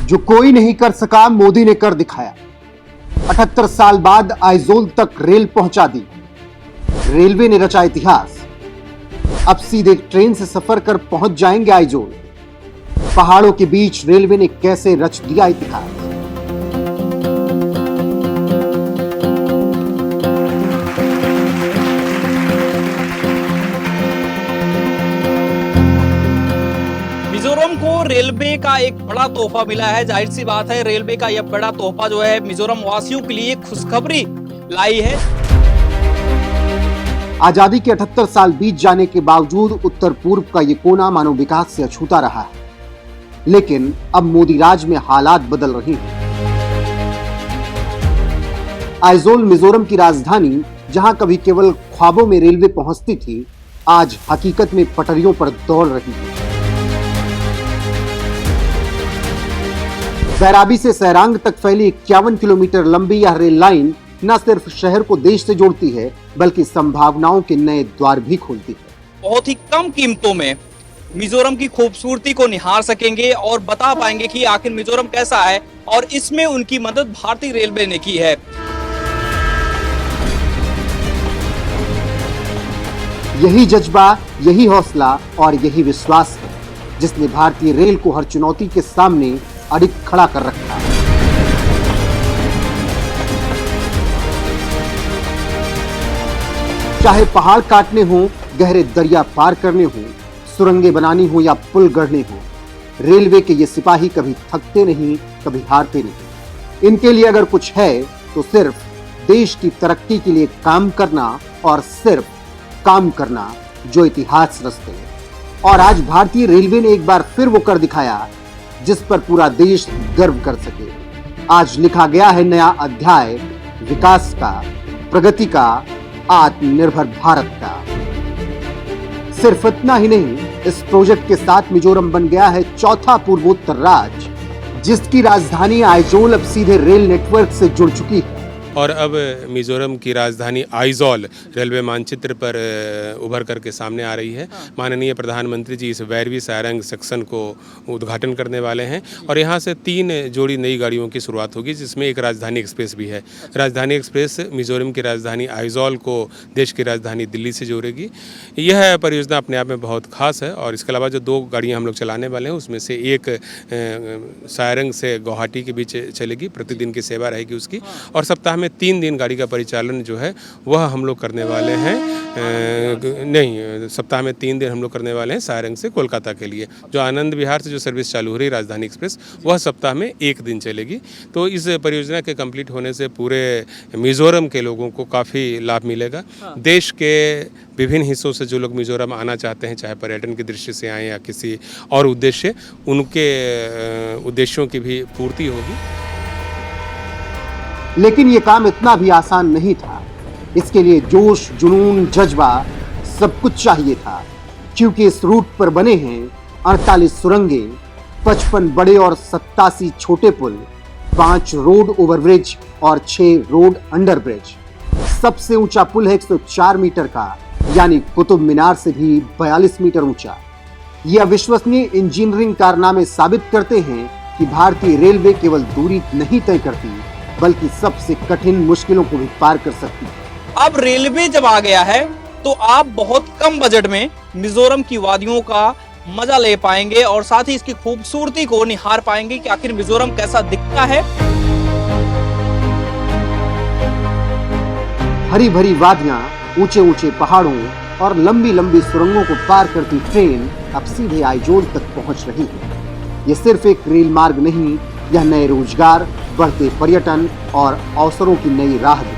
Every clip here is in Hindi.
जो कोई नहीं कर सका मोदी ने कर दिखाया। 78 साल बाद आइजोल तक रेल पहुंचा दी। रेलवे ने रचा इतिहास। अब सीधे ट्रेन से सफर कर पहुंच जाएंगे आइजोल। पहाड़ों के बीच रेलवे ने कैसे रच दिया इतिहास। मिजोरम को रेलवे का एक बड़ा तोहफा मिला है। जाहिर सी बात है, रेलवे का यह बड़ा तोहफा जो है मिजोरम वासियों के लिए खुशखबरी लाई है। आजादी के 78 साल बीत जाने के बावजूद उत्तर पूर्व का ये कोना मानव विकास से अछूता रहा है, लेकिन अब मोदी राज में हालात बदल रहे हैं। आइजोल मिजोरम की राजधानी, जहां कभी केवल ख्वाबों में रेलवे पहुंचती थी, आज हकीकत में पटरियों पर दौड़ रही है। बैराबी से सैरांग तक फैली 51 किलोमीटर लंबी यह रेल लाइन न सिर्फ शहर को देश से जोड़ती है, बल्कि संभावनाओं के नए द्वार भी खोलती है। बहुत ही कम कीमतों में मिजोरम की खूबसूरती को निहार सकेंगे और बता पाएंगे कि आखिर मिजोरम कैसा है, और इसमें उनकी मदद भारतीय रेलवे ने की है। यही जज्बा, यही हौसला और यही विश्वास है जिसने भारतीय रेल को हर चुनौती के सामने अडिग खड़ा कर रखा है। चाहे पहाड़ काटने हो, गहरे दरिया पार करने हो, सुरंगें बनानी हो या पुल गढ़ने हो, रेलवे के ये सिपाही कभी थकते नहीं, कभी हारते नहीं। इनके लिए अगर कुछ है तो सिर्फ देश की तरक्की के लिए काम करना, और सिर्फ काम करना जो इतिहास रचते हैं। और आज भारतीय रेलवे ने एक बार फिर वो कर दिखाया जिस पर पूरा देश गर्व कर सके। आज लिखा गया है नया अध्याय विकास का, प्रगति का, आत्मनिर्भर भारत का। सिर्फ इतना ही नहीं, इस प्रोजेक्ट के साथ मिजोरम बन गया है चौथा पूर्वोत्तर राज्य, जिसकी राजधानी आइजोल अब सीधे रेल नेटवर्क से जुड़ चुकी है। और अब मिजोरम की राजधानी आइजोल रेलवे मानचित्र पर उभर करके सामने आ रही है। माननीय प्रधानमंत्री जी इस वैरवी सारंग सेक्शन को उद्घाटन करने वाले हैं, और यहाँ से 3 जोड़ी नई गाड़ियों की शुरुआत होगी, जिसमें एक राजधानी एक्सप्रेस भी है। राजधानी एक्सप्रेस मिजोरम की राजधानी आइजोल को देश की राजधानी दिल्ली से जोड़ेगी। यह परियोजना अपने आप में बहुत खास है, और इसके अलावा जो 2 गाड़ियाँ हम लोग चलाने वाले हैं, उसमें से एक सारंग से गुवाहाटी के बीच चलेगी, प्रतिदिन की सेवा रहेगी उसकी, और सप्ताह में 3 दिन गाड़ी का परिचालन जो है वह हम लोग करने वाले हैं। सप्ताह में 3 दिन हम लोग करने वाले हैं सारंग से कोलकाता के लिए। जो आनंद विहार से जो सर्विस चालू हो रही है राजधानी एक्सप्रेस, वह सप्ताह में 1 दिन चलेगी। तो इस परियोजना के कंप्लीट होने से पूरे मिजोरम के लोगों को काफ़ी लाभ मिलेगा। देश के विभिन्न हिस्सों से जो लोग मिजोरम आना चाहते हैं, चाहे पर्यटन की दृष्टि से आए या किसी और उद्देश्य, उनके उद्देश्यों की भी पूर्ति होगी। लेकिन ये काम इतना भी आसान नहीं था। इसके लिए जोश, जुनून, जज्बा सब कुछ चाहिए था, क्योंकि इस रूट पर बने हैं 48 सुरंगें, 55 बड़े और 87 छोटे पुल, 5 रोड ओवरब्रिज और 6 रोड अंडरब्रिज। सबसे ऊंचा पुल है 104 मीटर का, यानी कुतुब मीनार से भी 42 मीटर ऊंचा। यह अविश्वसनीय इंजीनियरिंग कारनामे साबित करते हैं कि भारतीय रेलवे केवल दूरी नहीं तय करती, बल्कि सबसे कठिन मुश्किलों को भी पार कर सकती है। अब रेलवे जब आ गया है तो आप बहुत कम बजट में मिजोरम की वादियों का मजा ले पाएंगे, और साथ ही इसकी खूबसूरती को निहार पाएंगे कि आखिर मिजोरम कैसा दिखता है। हरी भरी वादियां, ऊंचे ऊंचे पहाड़ों और लंबी लंबी सुरंगों को पार करती ट्रेन अब सीधे आइजोल तक पहुंच रही है। यह सिर्फ एक रेल मार्ग नहीं, यह नए रोजगार, बढ़ते पर्यटन और अवसरों की नई राह है।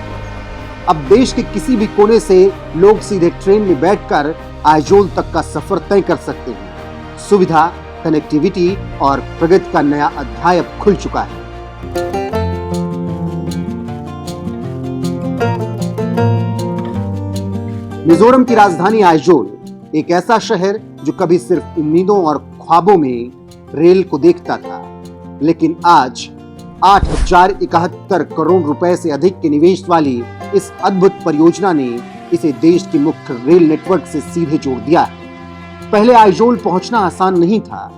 अब देश के किसी भी कोने से लोग सीधे ट्रेन में बैठकर आइजोल तक का सफर तय कर सकते हैं। सुविधा, कनेक्टिविटी और प्रगति का नया अध्याय अब खुल चुका है। मिजोरम की राजधानी आइजोल एक ऐसा शहर जो कभी सिर्फ उम्मीदों और ख्वाबों में रेल को देखता था, लेकिन आज 8,071 करोड़ रुपए से अधिक के निवेश वाली इस अद्भुत परियोजना ने इसे देश के मुख्य रेल नेटवर्क से सीधे जोड़ दिया है। पहले आइजोल पहुंचना आसान नहीं था।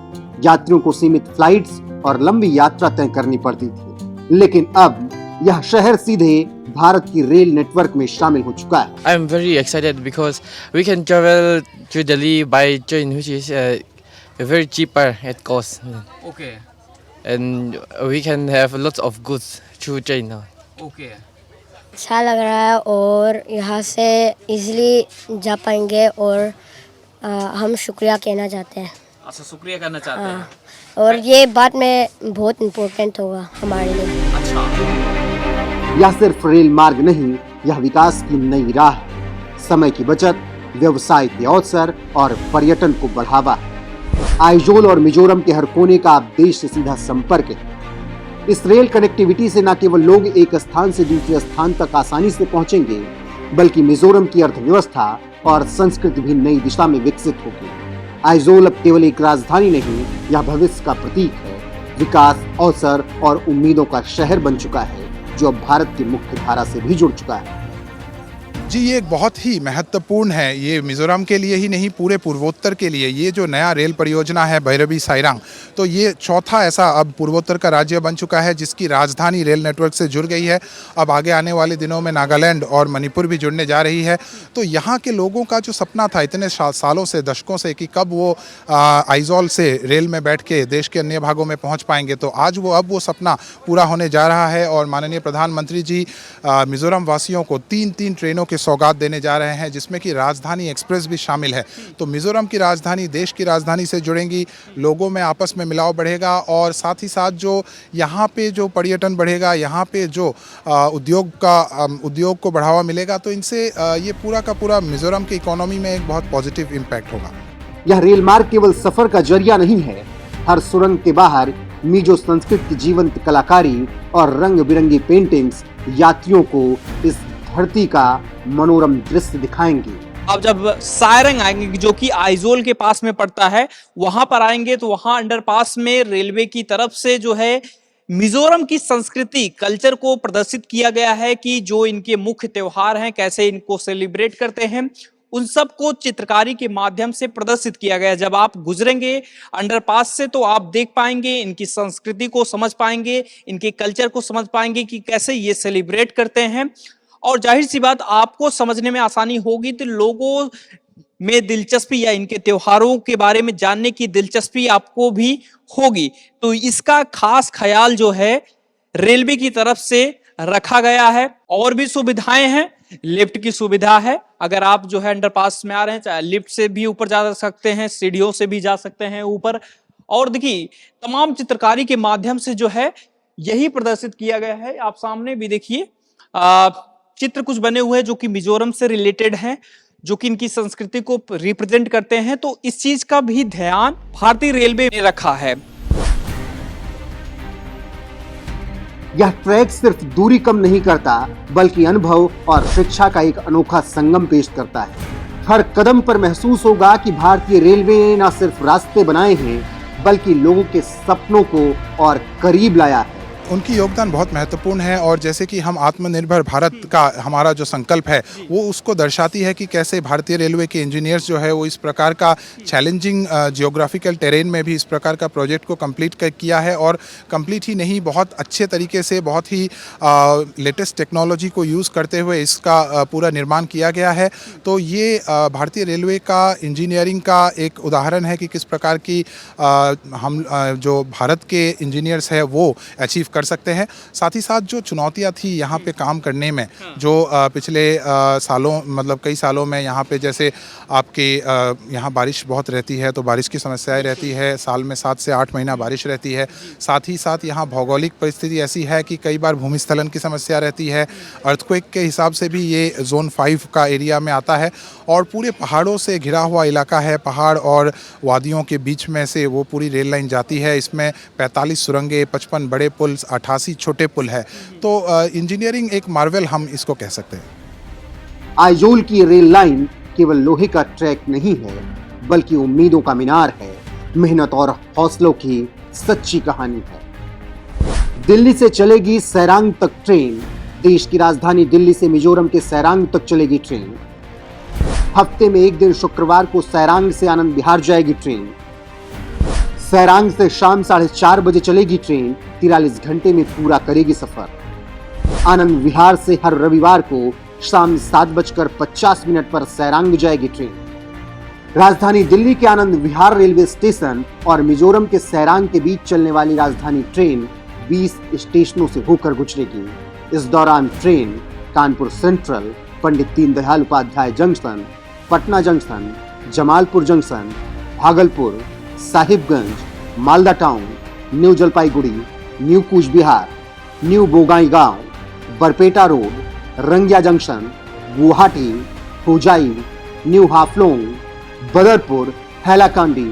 यात्रियों को सीमित फ्लाइट्स और लंबी यात्रा तय करनी पड़ती थी, लेकिन अब यह शहर सीधे भारत की रेल नेटवर्क में शामिल हो चुका है। I'm very excited because we can travel to Delhi by train, which is very cheaper at cost, okay and we can have lots of goods through train now. Okay अच्छा लग रहा है और यहाँ से इजीली जा पाएंगे और हम शुक्रिया कहना चाहते हैं। अच्छा शुक्रिया करना चाहते हैं। और ये बात में बहुत इम्पोर्टेंट होगा हमारे लिए। अच्छा यह सिर्फ रेल मार्ग नहीं, यह विकास की नई राह है। समय की बचत, व्यवसाय के अवसर और पर्यटन को बढ़ावा है। आइजोल और मिजोरम के हर कोने का अब देश से सीधा संपर्क है। इस रेल कनेक्टिविटी से न केवल लोग एक स्थान से दूसरे स्थान तक आसानी से पहुंचेंगे, बल्कि मिजोरम की अर्थव्यवस्था और संस्कृति भी नई दिशा में विकसित होगी। आइजोल अब केवल एक राजधानी नहीं, यह भविष्य का प्रतीक है। विकास, अवसर और उम्मीदों का शहर बन चुका है, जो अब भारत की मुख्य धारा से भी जुड़ चुका है। जी, ये एक बहुत ही महत्वपूर्ण है। ये मिजोरम के लिए ही नहीं, पूरे पूर्वोत्तर के लिए। ये जो नया रेल परियोजना है भैरवी साइरांग, तो ये चौथा ऐसा अब पूर्वोत्तर का राज्य बन चुका है जिसकी राजधानी रेल नेटवर्क से जुड़ गई है। अब आगे आने वाले दिनों में नागालैंड और मणिपुर भी जुड़ने जा रही है। तो यहाँ के लोगों का जो सपना था इतने सालों से, दशकों से, कि कब वो आइजोल से रेल में बैठ के देश के अन्य भागों में पहुँच पाएंगे, तो आज वो सपना पूरा होने जा रहा है। और माननीय प्रधानमंत्री जी मिजोरम वासियों को 3 ट्रेनों के सौगात देने जा रहे हैं, जिसमें कि राजधानी एक्सप्रेस भी शामिल है। तो मिजोरम की राजधानी देश की राजधानी से जुड़ेंगी, लोगों में आपस में मिलाव बढ़ेगा और साथ ही साथ जो यहाँ पे जो पर्यटन बढ़ेगा, यहाँ पे जो उद्योग को बढ़ावा मिलेगा, तो इनसे ये पूरा का पूरा मिजोरम की इकोनॉमी में एक बहुत पॉजिटिव इम्पैक्ट होगा। यह रेल मार्ग केवल सफर का जरिया नहीं है। हर सुरंग के बाहर मिजो संस्कृति की जीवंत कलाकारी और रंग बिरंगी पेंटिंग्स यात्रियों को इस धरती का मनोरम दृश्य दिखाएंगे। अब जब सायरंग आएंगे, जो कि आइजोल के पास में पड़ता है, वहां पर आएंगे तो वहां अंडरपास में रेलवे की तरफ से जो है मिजोरम की संस्कृति, कल्चर को प्रदर्शित किया गया है कि जो इनके मुख्य त्योहार हैं, कैसे इनको सेलिब्रेट करते हैं, उन सब को चित्रकारी के माध्यम से प्रदर्शित किया गया है। जब आप गुजरेंगे अंडरपास से तो आप देख पाएंगे, इनकी संस्कृति को समझ पाएंगे, इनके कल्चर को समझ पाएंगे कि कैसे ये सेलिब्रेट करते हैं। और जाहिर सी बात, आपको समझने में आसानी होगी तो लोगों में दिलचस्पी या इनके त्योहारों के बारे में जानने की दिलचस्पी आपको भी होगी। तो इसका खास ख्याल जो है रेलवे की तरफ से रखा गया है। और भी सुविधाएं हैं, लिफ्ट की सुविधा है। अगर आप जो है अंडरपास में आ रहे हैं, चाहे लिफ्ट से भी ऊपर जा सकते हैं, सीढ़ियों से भी जा सकते हैं ऊपर। और देखिए, तमाम चित्रकारी के माध्यम से जो है यही प्रदर्शित किया गया है। आप सामने भी देखिए चित्र कुछ बने हुए हैं जो कि मिजोरम से रिलेटेड हैं, जो कि इनकी संस्कृति को रिप्रेजेंट करते हैं। तो इस चीज का भी ध्यान भारतीय रेलवे ने रखा है। यह ट्रैक सिर्फ दूरी कम नहीं करता, बल्कि अनुभव और शिक्षा का एक अनोखा संगम पेश करता है। हर कदम पर महसूस होगा कि भारतीय रेलवे ने न सिर्फ रास्ते बनाए हैं, बल्कि लोगों के सपनों को और करीब लाया है। उनकी योगदान बहुत महत्वपूर्ण है। और जैसे कि हम आत्मनिर्भर भारत का हमारा जो संकल्प है, वो उसको दर्शाती है कि कैसे भारतीय रेलवे के इंजीनियर्स जो है वो इस प्रकार का चैलेंजिंग जियोग्राफिकल टेरेन में भी इस प्रकार का प्रोजेक्ट को कंप्लीट किया है। और कंप्लीट ही नहीं, बहुत अच्छे तरीके से, बहुत ही लेटेस्ट टेक्नोलॉजी को यूज़ करते हुए इसका पूरा निर्माण किया गया है। तो ये भारतीय रेलवे का इंजीनियरिंग का एक उदाहरण है कि किस प्रकार की हम जो भारत के इंजीनियर्स है वो अचीव कर सकते हैं। साथ ही साथ जो चुनौतियां थी यहाँ पे काम करने में, जो पिछले सालों, मतलब कई सालों में यहाँ पे, जैसे आपके यहाँ बारिश बहुत रहती है, तो बारिश की समस्याएं रहती है। साल में 7 से 8 महीना बारिश रहती है। साथ ही साथ यहाँ भौगोलिक परिस्थिति ऐसी है कि कई बार भूमिस्खलन की समस्या रहती है। अर्थक्वेक के हिसाब से भी ये जोन 5 का एरिया में आता है और पूरे पहाड़ों से घिरा हुआ इलाका है। पहाड़ और वादियों के बीच में से वो पूरी रेल लाइन जाती है। इसमें 45 सुरंगें, 55 बड़े पुल, 88 छोटे पुल है। तो इंजीनियरिंग एक मार्वल हम इसको कह सकते हैं। आइजोल की रेल लाइन केवल लोहे का ट्रैक नहीं है, बल्कि उम्मीदों का मीनार है, मेहनत और हौसलों की सच्ची कहानी है। दिल्ली से चलेगी सैरांग तक ट्रेन। देश की राजधानी दिल्ली से मिजोरम के सैरांग तक चलेगी ट्रेन। हफ्ते में एक दिन शुक्रवार को सैरांग से आनंद विहार जाएगी ट्रेन। सैरांग से शाम 4:30 बजे चलेगी ट्रेन, 43 घंटे में पूरा करेगी सफर। आनंद विहार से हर रविवार को शाम 7:50 पर सैरांग जाएगी ट्रेन। राजधानी दिल्ली के आनंद विहार रेलवे स्टेशन और मिजोरम के सैरांग के बीच चलने वाली राजधानी ट्रेन 20 स्टेशनों से होकर गुजरेगी। इस दौरान train Kanpur central, Pandit Deendayal Upadhyay junction, Patna junction, Jamalpur junction, Bhagalpur, Sahibganj, Malda town, new Jalpaiguri, new Cooch Behar, new Bongaigaon, Barpeta road, Rangiya junction, Guwahati, Hojai, new Haflong, Badarpur, Hailakandi,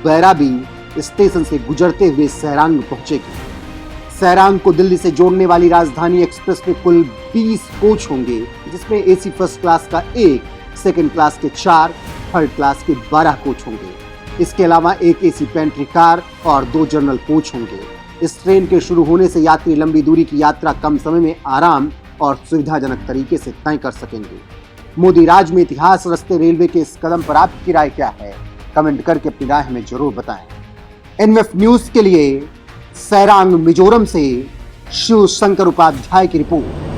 Bairabi station से गुजरते हुए सैरांग पहुंचेगी। सैरांग को दिल्ली से जोड़ने वाली राजधानी एक्सप्रेस में कुल 20 कोच होंगे, जिसमें एसी फर्स्ट क्लास का 1, सेकंड क्लास के 4, थर्ड क्लास के 12 कोच होंगे। इसके अलावा एक एसी पेंट्री कार और 2 जनरल कोच होंगे। इस ट्रेन के शुरू होने से यात्री लंबी दूरी की यात्रा कम समय में आराम और सुविधाजनक तरीके से तय कर सकेंगे। मोदी राज में इतिहास रचते रेलवे के इस कदम पर आपकी राय क्या है? कमेंट करके अपनी राय हमें जरूर बताएं। एनएफ न्यूज के लिए सैरांग मिजोरम से शिव शंकर उपाध्याय की रिपोर्ट।